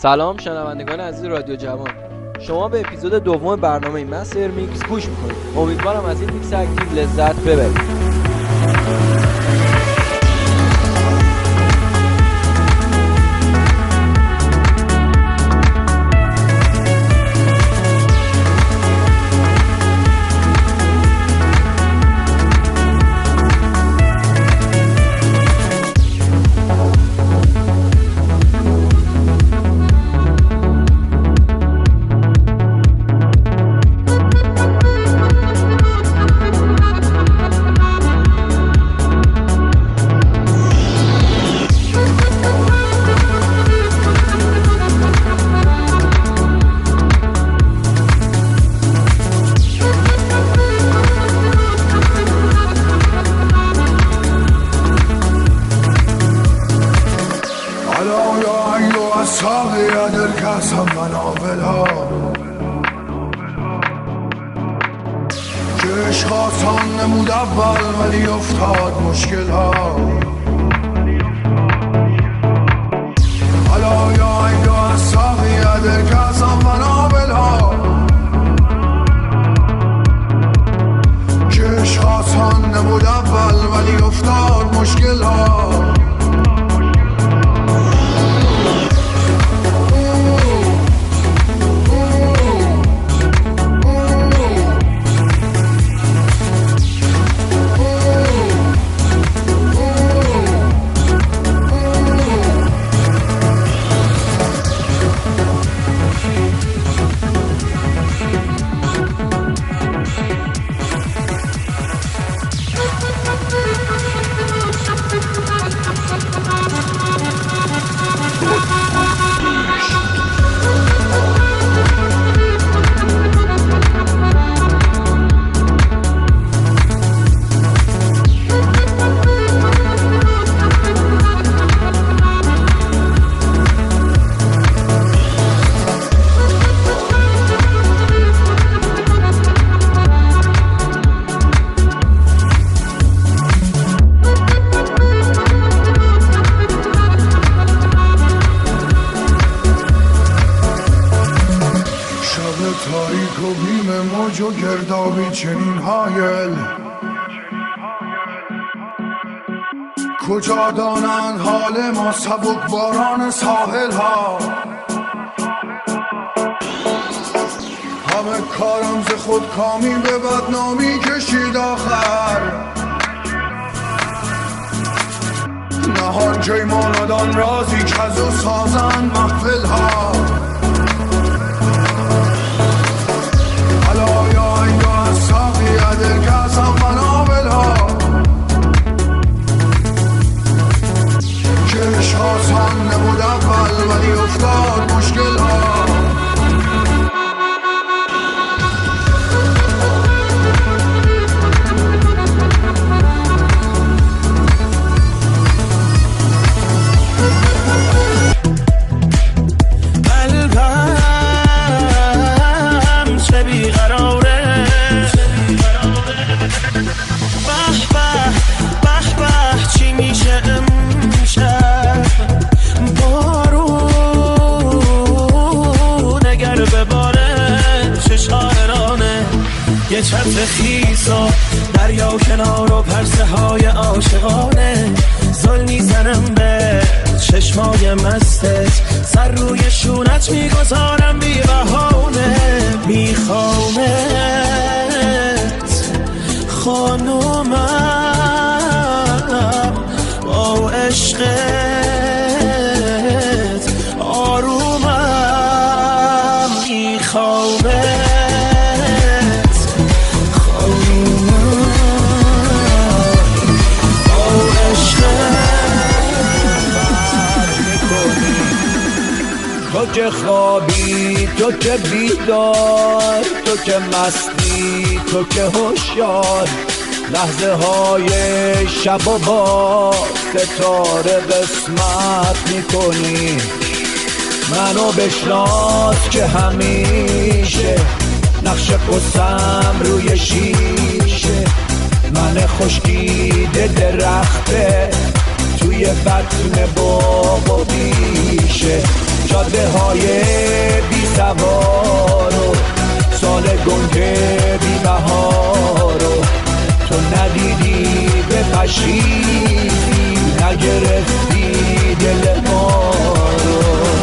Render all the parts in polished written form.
سلام شنوندگان عزیز رادیو جوان، شما به اپیزود دوم برنامه مستر میکس گوش میکنید. امیدوارم از این میکس اکتیو لذت ببرید. عشق آسان نمود اول ولی افتاد مشکل ها. حالا یا اینجا از ساقی دل کسان منابل ها که عشق آسان نمود اول ولی افتاد مشکل ها. تاریک و بیم موج و گردابی چنین هایل کجا دانند حال ما سبک باران ساحل ها. همه کارم ز خود کامی به بدنامی کشید آخر نهان جیمانادان رازی کز و سازن محفل ها. دل کسم منابل ها که عشق آسان نبود اول ولی افتاد مشکل ها. قلبم چه بیقراره چی میشه امشب بارون اگر بباره چه شاعرانه یه چتر خیسا دریا کنار و پرسه های عاشقانه زل میزنم به چشمای مستت سر روی شونت میگذارم بی بهانه میخوامت خانومم با عشقت آرومم میخوامت خانومم با عشقت میکنی. تو که خوابی تو که بیدار تو که مستی تو که هوشیار لحظه های شب و با ستاره قسمت میکنی. منو بشناس که همیشه نقش قصم روی شیشه من خشکیده درخته توی بطن باغ و بیشه. میشه جاده های بی سوار و سال گنگ بی بهار و تو ندیدی به پشیدی نگرفتی دل ما رو.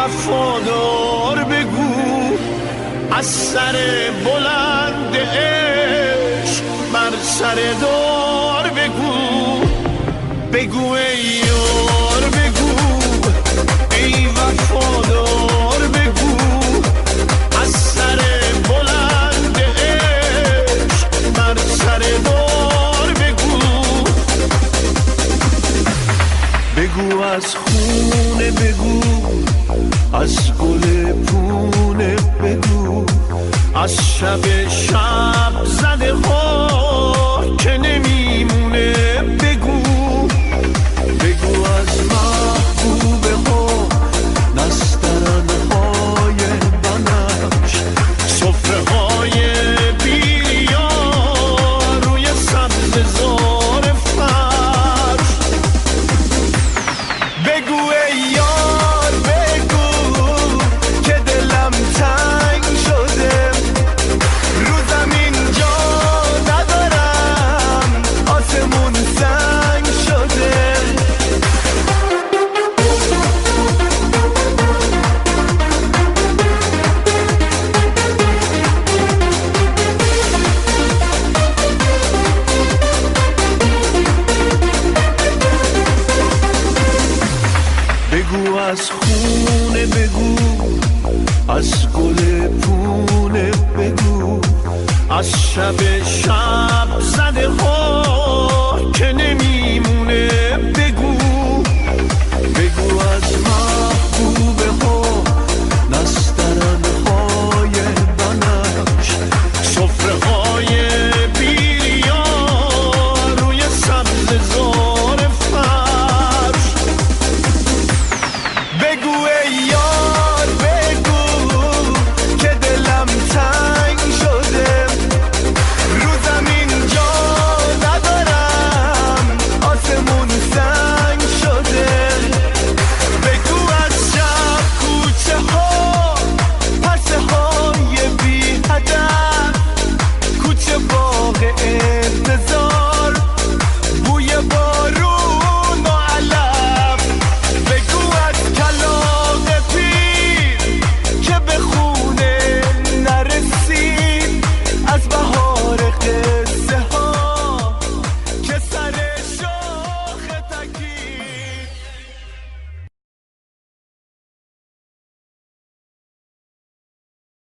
وفادار بگو از سر بلند عشق بر سر دار بگو بگو ای یار بگو ای وفادار بگو از سر بلند عشق بر سر دار بگو بگو از خونه بگو از گل پونه بگو از شب زده ها که نمیمونه بگو بگو از محبوبه ها نسترن های بنفش صفره های بیریا روی سبز زار فرش بگو ای یار بگو که دلم تنگ شده رو زمین جا ندارم آسمون سنگ شده بگو از خونه بگو از گل پونه بگو از شب زده ها که نمیمونه. بگو از محبوبه ها نسترن های بنفش، سفره های بیلیا روی سبز زار فرش. بگو ای